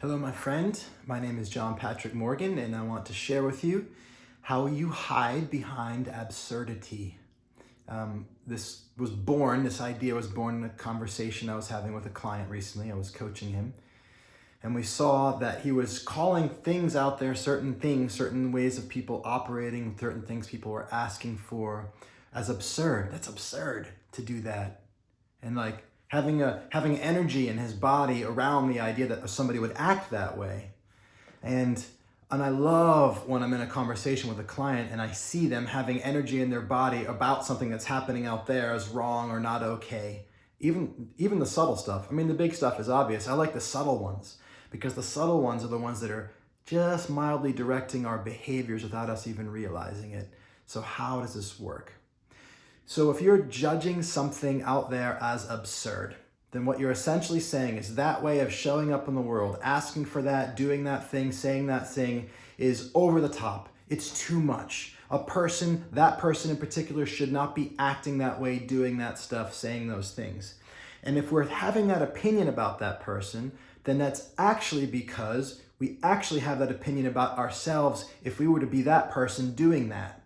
Hello, my friend. My name is John Patrick Morgan, and I want to share with you how you hide behind absurdity. This idea was born in a conversation I was having with a client recently. I was coaching him, and we saw that he was calling things out there, certain things, certain ways of people operating, certain things people were asking for as absurd. That's absurd to do that. And like, having energy in his body around the idea that somebody would act that way. And I love when I'm in a conversation with a client and I see them having energy in their body about something that's happening out there as wrong or not okay. Even the subtle stuff. I mean, the big stuff is obvious. I like the subtle ones because the subtle ones are the ones that are just mildly directing our behaviors without us even realizing it. So how does this work? So if you're judging something out there as absurd, then what you're essentially saying is that way of showing up in the world, asking for that, doing that thing, saying that thing is over the top. It's too much. That person in particular should not be acting that way, doing that stuff, saying those things. And if we're having that opinion about that person, then that's actually because we actually have that opinion about ourselves if we were to be that person doing that.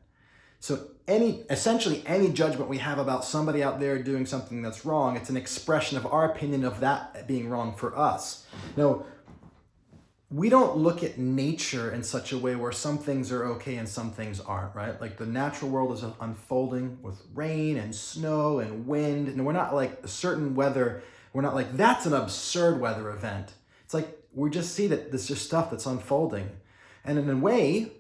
So essentially any judgment we have about somebody out there doing something that's wrong, it's an expression of our opinion of that being wrong for us. Now, we don't look at nature in such a way where some things are okay and some things aren't, right? Like the natural world is unfolding with rain and snow and wind, and we're not like a certain weather, we're not like, that's an absurd weather event. It's like, we just see that there's just stuff that's unfolding. And in a way,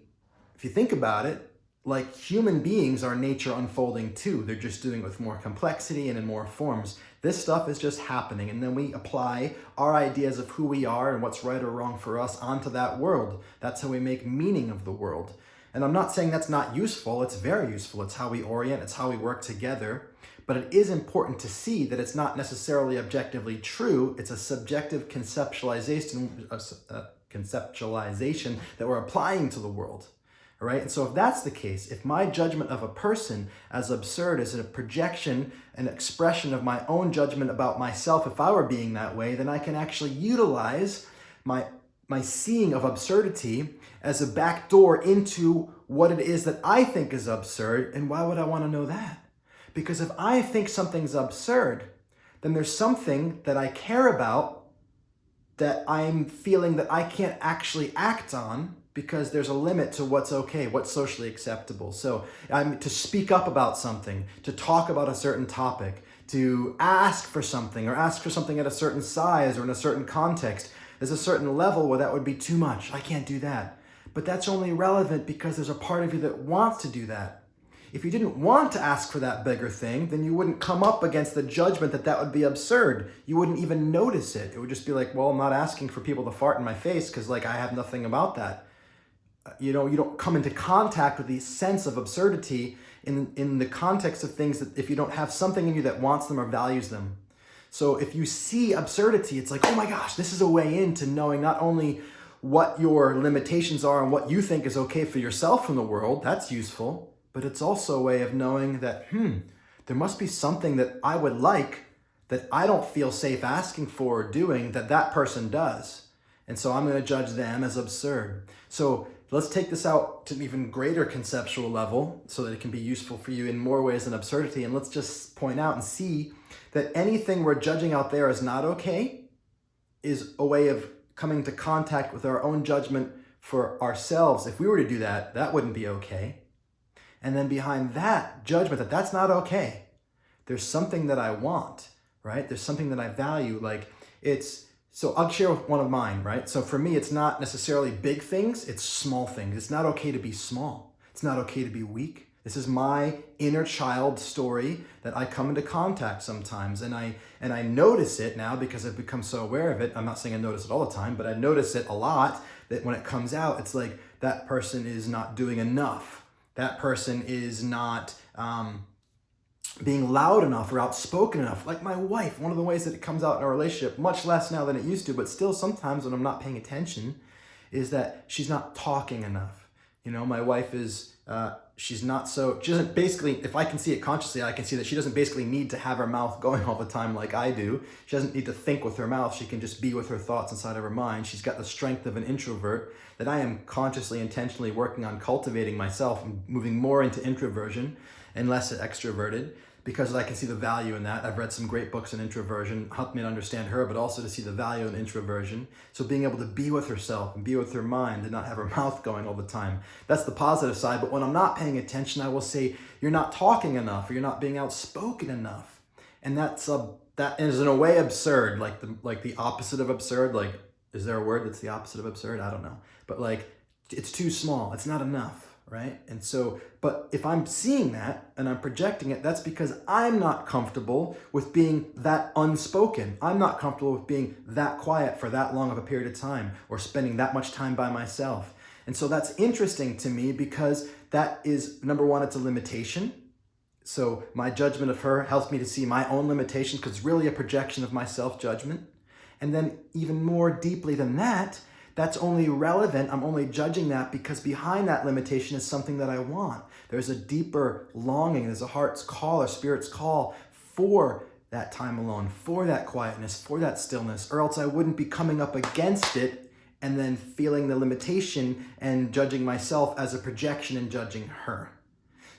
if you think about it, like human beings are nature unfolding too. They're just doing it with more complexity and in more forms. This stuff is just happening, and then we apply our ideas of who we are and what's right or wrong for us onto that world. That's how we make meaning of the world. And I'm not saying that's not useful. It's very useful. It's how we orient. It's how we work together. But it is important to see that it's not necessarily objectively true. It's a subjective conceptualization that we're applying to the world. All right? And so if that's the case, if my judgment of a person as absurd is a projection, an expression of my own judgment about myself, if I were being that way, then I can actually utilize my seeing of absurdity as a backdoor into what it is that I think is absurd. And why would I want to know that? Because if I think something's absurd, then there's something that I care about that I'm feeling that I can't actually act on, because there's a limit to what's okay, what's socially acceptable. So to speak up about something, to talk about a certain topic, to ask for something or ask for something at a certain size or in a certain context, there's a certain level where that would be too much. I can't do that. But that's only relevant because there's a part of you that wants to do that. If you didn't want to ask for that bigger thing, then you wouldn't come up against the judgment that that would be absurd. You wouldn't even notice it. It would just be like, well, I'm not asking for people to fart in my face because like I have nothing about that. You don't come into contact with the sense of absurdity in the context of things that if you don't have something in you that wants them or values them. So if you see absurdity, it's like, oh my gosh, this is a way into knowing not only what your limitations are and what you think is okay for yourself in the world, that's useful, but it's also a way of knowing that, there must be something that I would like that I don't feel safe asking for or doing that person does. And so I'm going to judge them as absurd. So let's take this out to an even greater conceptual level so that it can be useful for you in more ways than absurdity. And let's just point out and see that anything we're judging out there as not okay is a way of coming into contact with our own judgment for ourselves. If we were to do that, that wouldn't be okay. And then behind that judgment that that's not okay, there's something that I want, right? There's something that I value. So I'll share one of mine, right? So for me, it's not necessarily big things, it's small things. It's not okay to be small. It's not okay to be weak. This is my inner child story that I come into contact sometimes. And I notice it now because I've become so aware of it. I'm not saying I notice it all the time, but I notice it a lot that when it comes out, it's like that person is not doing enough. That person is not being loud enough or outspoken enough. Like my wife, one of the ways that it comes out in our relationship, much less now than it used to, but still sometimes when I'm not paying attention, is that she's not talking enough. My wife is She doesn't basically, if I can see it consciously, I can see that she doesn't basically need to have her mouth going all the time like I do. She doesn't need to think with her mouth. She can just be with her thoughts inside of her mind. She's got the strength of an introvert that I am consciously, intentionally working on cultivating myself and moving more into introversion and less extroverted, because I can see the value in that. I've read some great books on introversion, helped me to understand her, but also to see the value in introversion. So being able to be with herself and be with her mind and not have her mouth going all the time. That's the positive side. But when I'm not paying attention, I will say, you're not talking enough, or you're not being outspoken enough. And that is in a way absurd, like the opposite of absurd. Like, is there a word that's the opposite of absurd? I don't know. But like, it's too small. It's not enough. Right? And so, but if I'm seeing that and I'm projecting it, that's because I'm not comfortable with being that unspoken. I'm not comfortable with being that quiet for that long of a period of time, or spending that much time by myself. And so that's interesting to me, because that is, number one, it's a limitation. So my judgment of her helps me to see my own limitations, because it's really a projection of my self-judgment. And then even more deeply than that, that's only relevant, I'm only judging that because behind that limitation is something that I want. There's a deeper longing, there's a heart's call, a spirit's call for that time alone, for that quietness, for that stillness, or else I wouldn't be coming up against it and then feeling the limitation and judging myself as a projection and judging her.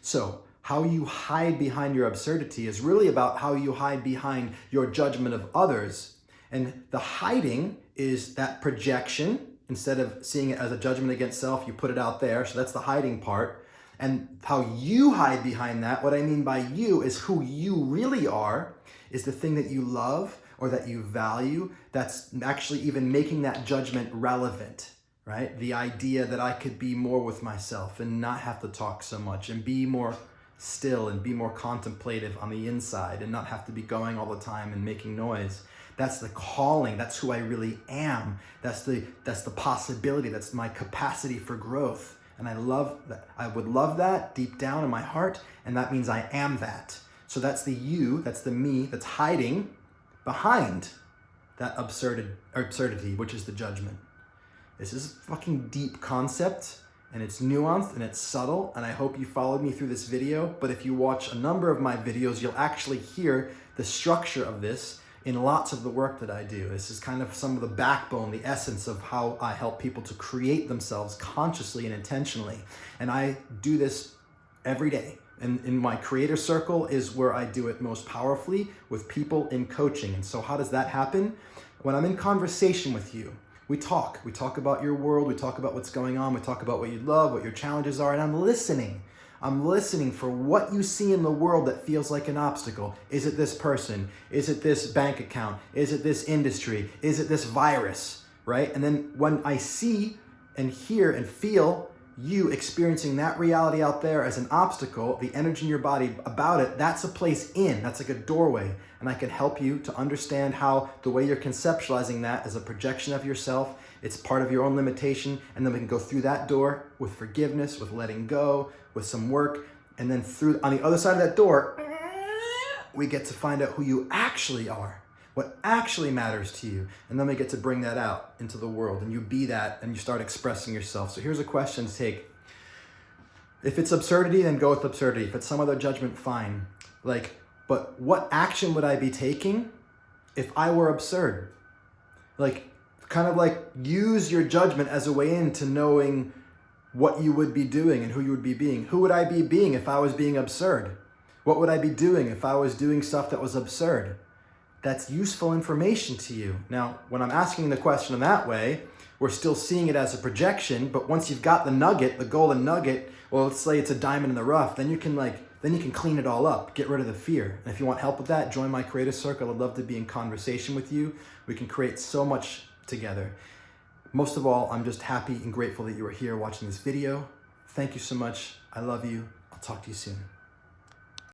So how you hide behind your absurdity is really about how you hide behind your judgment of others. And the hiding is that projection. Instead of seeing it as a judgment against self, you put it out there. So that's the hiding part. And how you hide behind that, what I mean by you is who you really are, is the thing that you love or that you value, that's actually even making that judgment relevant, right? The idea that I could be more with myself and not have to talk so much, and be more still and be more contemplative on the inside and not have to be going all the time and making noise. That's the calling. That's who I really am. That's the possibility. That's my capacity for growth. And I love that. I would love that deep down in my heart. And that means I am that. So that's the you, that's the me, that's hiding behind that absurdity, which is the judgment. This is a fucking deep concept, and it's nuanced and it's subtle. And I hope you followed me through this video. But if you watch a number of my videos, you'll actually hear the structure of this in lots of the work that I do. This is kind of some of the backbone, the essence of how I help people to create themselves consciously and intentionally. And I do this every day. And in my creator circle is where I do it most powerfully with people in coaching. And so how does that happen? When I'm in conversation with you, we talk about your world, we talk about what's going on, we talk about what you love, what your challenges are, and I'm listening. I'm listening for what you see in the world that feels like an obstacle. Is it this person? Is it this bank account? Is it this industry? Is it this virus, right? And then when I see and hear and feel you experiencing that reality out there as an obstacle, the energy in your body about it, that's a place in, that's like a doorway. And I can help you to understand how the way you're conceptualizing that is a projection of yourself. It's part of your own limitation. And then we can go through that door with forgiveness, with letting go, with some work. And then through on the other side of that door, we get to find out who you actually are, what actually matters to you. And then we get to bring that out into the world, and you be that, and you start expressing yourself. So here's a question to take. If it's absurdity, then go with absurdity. If it's some other judgment, fine. But what action would I be taking if I were absurd? Kind of like use your judgment as a way into knowing what you would be doing and who you would be being. Who would I be being if I was being absurd? What would I be doing if I was doing stuff that was absurd? That's useful information to you. Now, when I'm asking the question in that way, we're still seeing it as a projection, but once you've got the nugget, the golden nugget, well, let's say it's a diamond in the rough, then you can clean it all up, get rid of the fear. And if you want help with that, join my creator circle. I'd love to be in conversation with you. We can create so much together. Most of all, I'm just happy and grateful that you are here watching this video. Thank you so much. I love you. I'll talk to you soon.